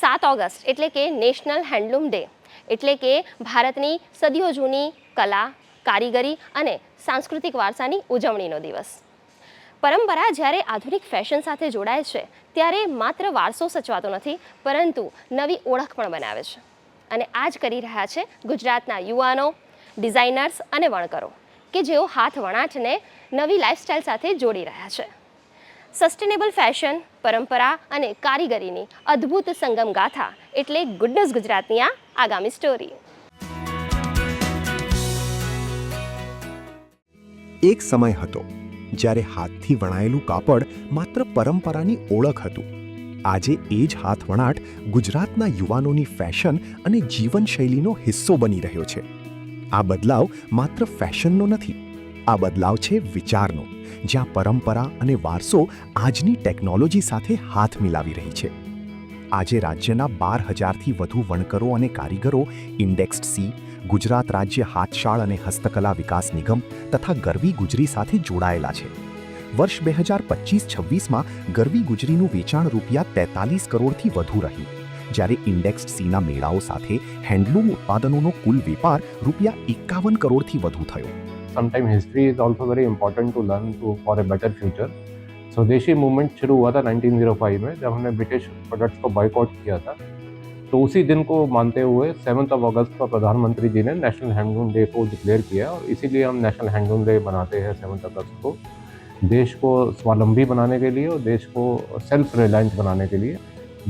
7 August એટલે કે national handloom day એટલે કે ભારતની સદીઓ જૂની કલા, કારીગરી અને સાંસ્કૃતિક વારસાની ઉજવણીનો દિવસ. પરંપરા જ્યારે આધુનિક ફેશન સાથે જોડાય છે ત્યારે માત્ર વારસો સચવાતો નથી, પરંતુ નવી ઓળખ પણ બનાવે છે. અને આ જ કરી રહ્યા છે ગુજરાતના યુવાનો, ડિઝાઇનર્સ અને વણકરો કે જેઓ હાથ વણાટને નવી લાઇફસ્ટાઇલ સાથે જોડી રહ્યા છે. સસ્ટેનેબલ ફેશન, પરંપરા અને કારીગરીની અદ્ભુત સંગમ ગાથા એટલે ગુડનેસ ગુજરાતની આ આગામી સ્ટોરી. એક સમય હતો જ્યારે હાથથી વણાયેલું કાપડ માત્ર પરંપરાની ઓળખ હતું. આજે એ જ હાથ વણાટ ગુજરાતના યુવાનોની ફેશન અને જીવનશૈલીનો હિસ્સો બની રહ્યો છે. આ બદલાવ માત્ર ફેશનનો નથી, આ બદલાવ છે વિચારનો, જ્યાં પરંપરા અને વારસો આજની ટેકનોલોજી સાથે હાથ મિલાવી રહી છે. આજે રાજ્યના 12,000થી વધુ વણકરો અને કારીગરો ઇન્ડેક્સ્ડ સી, ગુજરાત રાજ્ય હાથશાળ અને હસ્તકલા વિકાસ નિગમ તથા ગરવી ગુજરી સાથે જોડાયેલા છે. વર્ષ 2025-26માં ગરવી ગુજરીનું વેચાણ ₹43 કરોડથી વધુ રહ્યું, જ્યારે ઇન્ડેક્સ્ડ સીના મેળાઓ સાથે હેન્ડલૂમ ઉત્પાદનોનો કુલ વેપાર ₹51 કરોડથી વધુ થયો. Sometimes history is also very important to learn for a better future. स्वदेशी मूवमेंट शुरू हुआ था 1905 में, जब हमने ब्रिटिश प्रोडक्ट्स को बॉयकॉट किया था. तो उसी दिन को मानते हुए 7 अगस्त को प्रधानमंत्री जी ने नेशनल हैंडलूम डे को डिक्लेयर किया, और इसीलिए हम नेशनल हैंडलूम डे मनाते हैं 7 अगस्त को, देश को स्वावलंबी बनाने के लिए और देश को सेल्फ रिलायंस बनाने के लिए.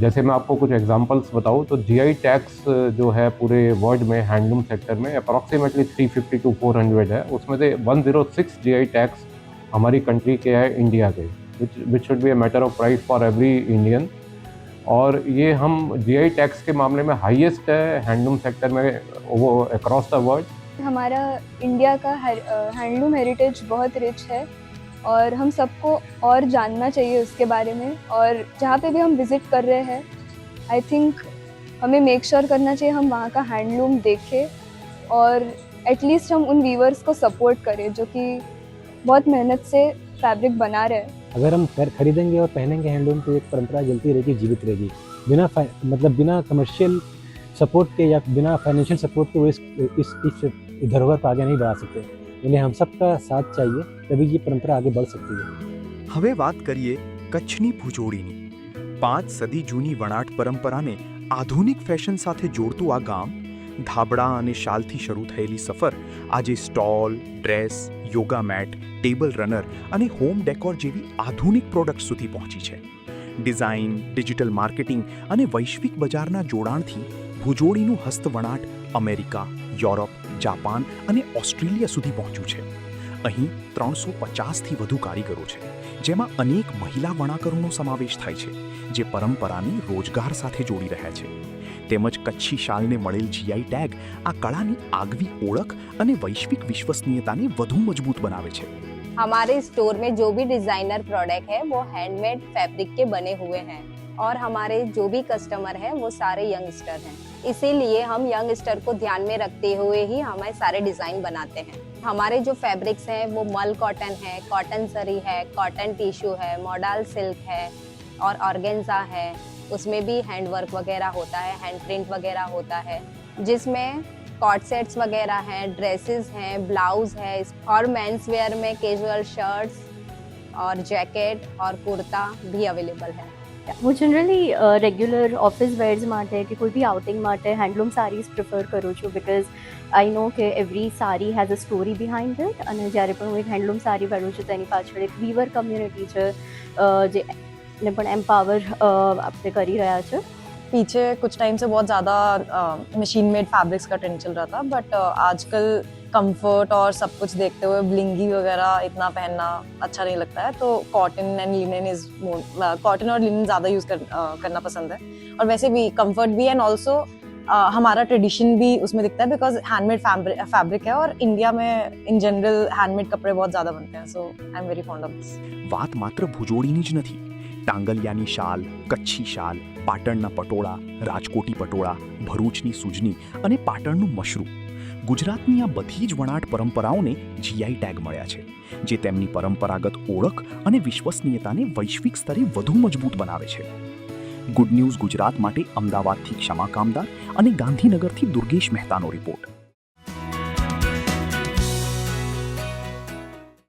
जैसे मैं आपको कुछ एग्जांपल्स बताऊं तो जीआई टैक्स जो है पूरे वर्ल्ड में हैंडलूम सेक्टर में अप्रॉक्सीमेटली 350 to 400 है. उसमें से 106 जीआई टैक्स हमारी कंट्री के है, इंडिया के, which should be a matter of pride for every Indian. और ये हम जीआई टैक्स के मामले में हाईएस्ट है हैंडलूम सेक्टर में वो अक्रॉस द वर्ल्ड. हमारा इंडिया का हैंडलूम हेरिटेज बहुत रिच है और हम सबको और जानना चाहिए उसके बारे में. और जहाँ पे भी हम विज़िट कर रहे हैं, आई थिंक हमें मेक श्योर करना चाहिए हम वहाँ का हैंडलूम देखें और एटलीस्ट हम उन वीवर्स को सपोर्ट करें जो कि बहुत मेहनत से फैब्रिक बना रहे हैं. अगर हम खरीदेंगे और पहनेंगे हैंडलूम तो एक परंपरा जलती रहेगी, जीवित रहेगी. बिना कमर्शियल सपोर्ट के या बिना फाइनेंशियल सपोर्ट के वो इस धरोहर पर आगे नहीं बढ़ा सकते. इन्हें हम सबका साथ चाहिए, तभी ये परंपरा आगे बढ़ सकती है. હવે વાત કરીએ કચ્છની ભુજોડીની. 5 સદી જૂની વણાટ પરંપરાને આધુનિક ફેશન સાથે જોડતું આ ગામ, ધાબળા અને શાલથી શરૂ થયેલી સફર આજે stole, dress, yoga mat, table runner અને હોમ ડેકોર જેવી આધુનિક પ્રોડક્ટ સુધી પહોંચી છે. ડિઝાઇન, ડિજિટલ માર્કેટિંગ અને વૈશ્વિક બજારના જોડાણથી ભુજોડીનું હસ્તવણાટ અમેરિકા, યુરોપ, જાપાન અને ઓસ્ટ્રેલિયા સુધી પહોંચ્યું છે. અહીં 350થી વધુ કારીગરો છે, જેમાં અનેક મહિલા વણાકરોનો સમાવેશ થાય છે, જે પરંપરાની રોજગાર સાથે જોડી રહ્યા છે. તેમજ કચ્છી શાલને મળેલ જીઆઈ ટેગ આ કળાની આગવી ઓળખ અને વૈશ્વિક વિશ્વસનીયતાને વધુ મજબૂત બનાવે છે. हमारे स्टोर में जो भी डिज़ाइनर प्रोडक्ट है वो हैंडमेड फैब्रिक के बने हुए हैं, और हमारे जो भी कस्टमर हैं वो सारे यंगस्टर हैं. इसीलिए हम यंगस्टर को ध्यान में रखते हुए ही हमारे सारे डिज़ाइन बनाते हैं. हमारे जो फैब्रिक्स हैं वो मल कॉटन है, कॉटन सरी है, कॉटन टिश्यू है, मॉडल सिल्क है और ऑर्गेन्जा है. उसमें भी हैंड वर्क वगैरह होता है, हैंड प्रिंट वगैरह होता है, जिसमें कॉट सेट्स वगैरह हैं, ड्रेसेस हैं, ब्लाउज है, और मेंस वेयर में कैजुअल शर्ट्स और जैकेट और कुर्ता भी अवेलेबल है. હું જનરલી રેગ્યુલર ઓફિસ વેર્સ માટે કે કોઈ બી આઉટિંગ માટે હેન્ડલૂમ સારીઝ પ્રિફર કરું છું, બિકોઝ આઈ નો કે એવરી સારી has a story behind it. અને જ્યારે પણ હું એક હેન્ડલૂમ સારી પહેરું છું તેની પાછળ એક વીવર કમ્યુનિટી છે જે ને પણ એમ્પાવર આપણે કરી રહ્યા છે. पीछे कुछ टाइम से बहुत ज़्यादा मशीन मेड फैब्रिक्स का ट्रेंड चल रहा था, बट आजकल कंफर्ट और सब कुछ देखते हुए ब्लिंगी वगैरह इतना पहनना अच्छा नहीं लगता है. तो कॉटन एंड लिनन कॉटन और लिनन ज़्यादा यूज़ करना पसंद है. और वैसे भी कंफर्ट भी है, एंड ऑल्सो हमारा ट्रेडिशन भी उसमें दिखता है, बिकॉज हैंडमेड फैब्रिक है और इंडिया में इन जनरल हैंडमेड कपड़े बहुत ज़्यादा बनते हैं. So I am very fond of this. વાત માત્ર ભુજોડીની જ નથી. ટાંગલિયાની શાલ, કચ્છી શાલ, પાટણના પટોળા, રાજકોટી પટોળા, ભરૂચની સૂજની અને પાટણનું મશરૂ, ગુજરાતની આ બધી જ વણાટ પરંપરાઓને જીઆઈ ટેગ મળ્યા છે, જે તેમની પરંપરાગત ઓળખ અને વિશ્વસનીયતાને વૈશ્વિક સ્તરે વધુ મજબૂત બનાવે છે. ગુડ ન્યૂઝ ગુજરાત માટે અમદાવાદથી ક્ષમા કામદાર અને ગાંધીનગરથી દુર્ગેશ મહેતાનો રિપોર્ટ.